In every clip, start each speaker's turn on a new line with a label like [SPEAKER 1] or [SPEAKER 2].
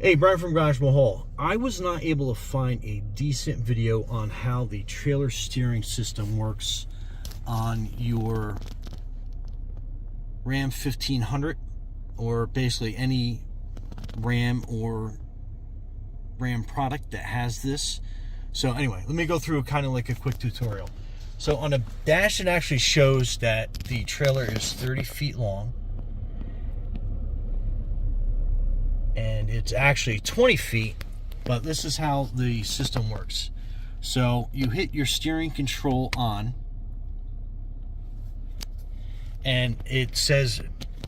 [SPEAKER 1] Hey, Brian from Garage Mahal. I was not able to find a decent video on how the trailer steering system works on your Ram 1500 or basically any Ram or Ram product that has this. So anyway, let me go through kind of like a quick tutorial. So on the dash, it actually shows that the trailer is 30 feet long. And it's actually 20 feet, but this is how the system works. So you hit your steering control on, and it says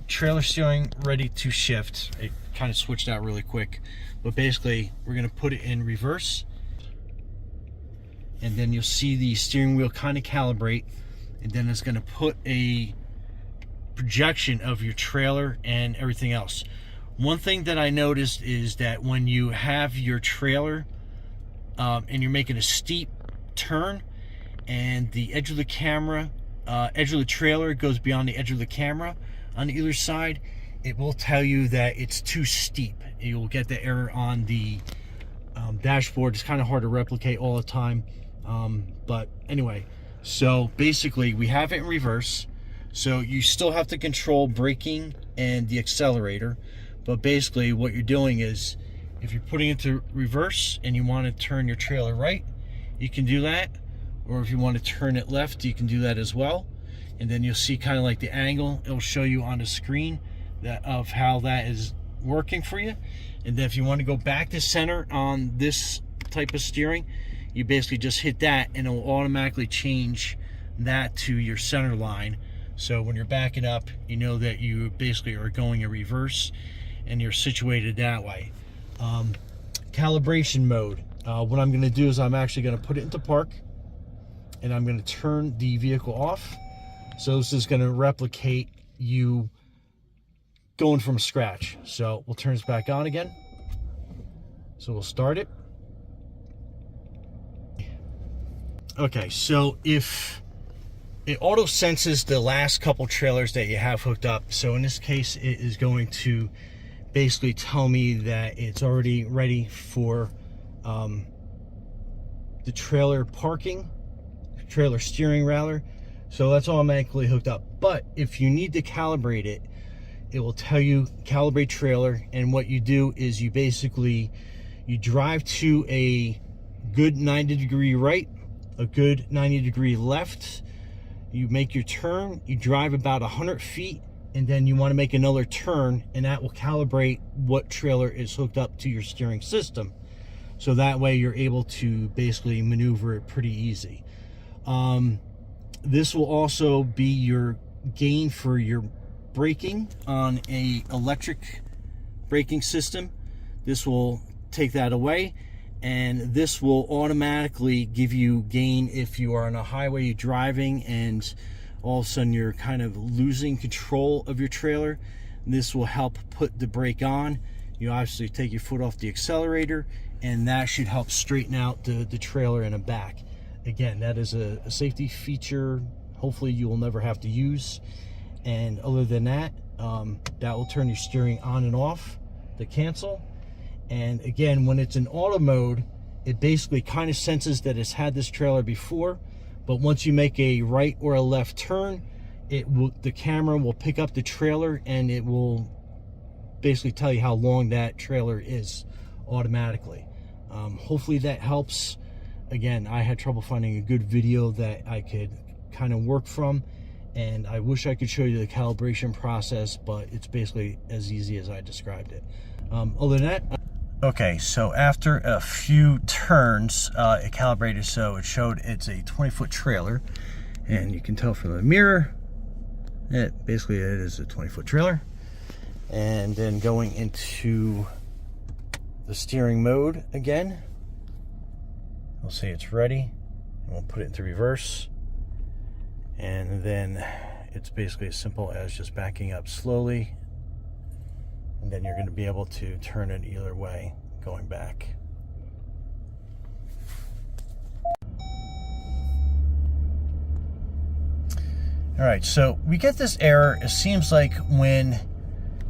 [SPEAKER 1] trailer steering ready to shift. It kind of switched out really quick, but basically we're going to put it in reverse, and then you'll see the steering wheel kind of calibrate, and then it's going to put a projection of your trailer and everything else. One thing that I noticed is that when you have your trailer and you're making a steep turn and the edge of the camera, edge of the trailer goes beyond the edge of the camera on either side, it will tell you that it's too steep. You'll get the error on the dashboard. It's kind of hard to replicate all the time. But anyway, so basically we have it in reverse. So you still have to control braking and the accelerator. But basically what you're doing is, if you're putting it to reverse and you want to turn your trailer right, you can do that. Or if you want to turn it left, you can do that as well. And then you'll see kind of like the angle. It'll show you on the screen that of how that is working for you. And then if you want to go back to center on this type of steering, you basically just hit that and it will automatically change that to your center line. So when you're backing up, you know that you basically are going in reverse and you're situated that way. Calibration mode. What I'm going to do is I'm actually going to put it into park, and I'm going to turn the vehicle off. So this is going to replicate you going from scratch. So we'll turn this back on again. So we'll start it. Okay, so if it auto senses the last couple trailers that you have hooked up, so in this case it is going to basically tell me that it's already ready for the trailer parking, trailer steering rather. So that's automatically hooked up. But if you need to calibrate it, it will tell you calibrate trailer, and what you do is you basically drive to a good 90-degree right, a good 90-degree left. You make your turn, you drive about 100 feet, and then you want to make another turn, and that will calibrate what trailer is hooked up to your steering system. So that way you're able to basically maneuver it pretty easy. This will also be your gain for your braking on a electric braking system. This will take that away, and this will automatically give you gain if you are on a highway driving and all of a sudden you're kind of losing control of your trailer. This will help put the brake on. You obviously take your foot off the accelerator, and that should help straighten out the trailer in the back. Again, that is a safety feature hopefully you will never have to use. And other than that, that will turn your steering on and off to cancel. And again, when it's in auto mode, it basically kind of senses that it's had this trailer before, but once you make a right or a left turn, the camera will pick up the trailer and it will basically tell you how long that trailer is automatically. Hopefully that helps. Again, I had trouble finding a good video that I could kind of work from, and I wish I could show you the calibration process, but it's basically as easy as I described it. Other than that, okay, so after a few turns, it calibrated, so it showed it's a 20-foot trailer, and you can tell from the mirror, basically it is a 20-foot trailer. And then going into the steering mode again, we'll say it's ready, and we'll put it into reverse, and then it's basically as simple as just backing up slowly, and then you're going to be able to turn it either way going back. All right, so we get this error. It seems like when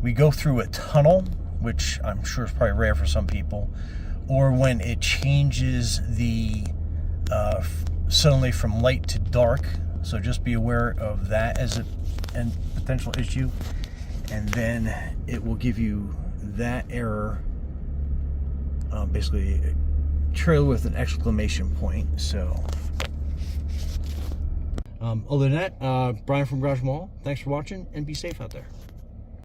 [SPEAKER 1] we go through a tunnel which I'm sure is probably rare for some people, or when it changes the suddenly from light to dark. So just be aware of that as a potential issue, and then it will give you that error, basically trail with an exclamation point. So other than that, Brian from Garage Mall, thanks for watching, and be safe out there.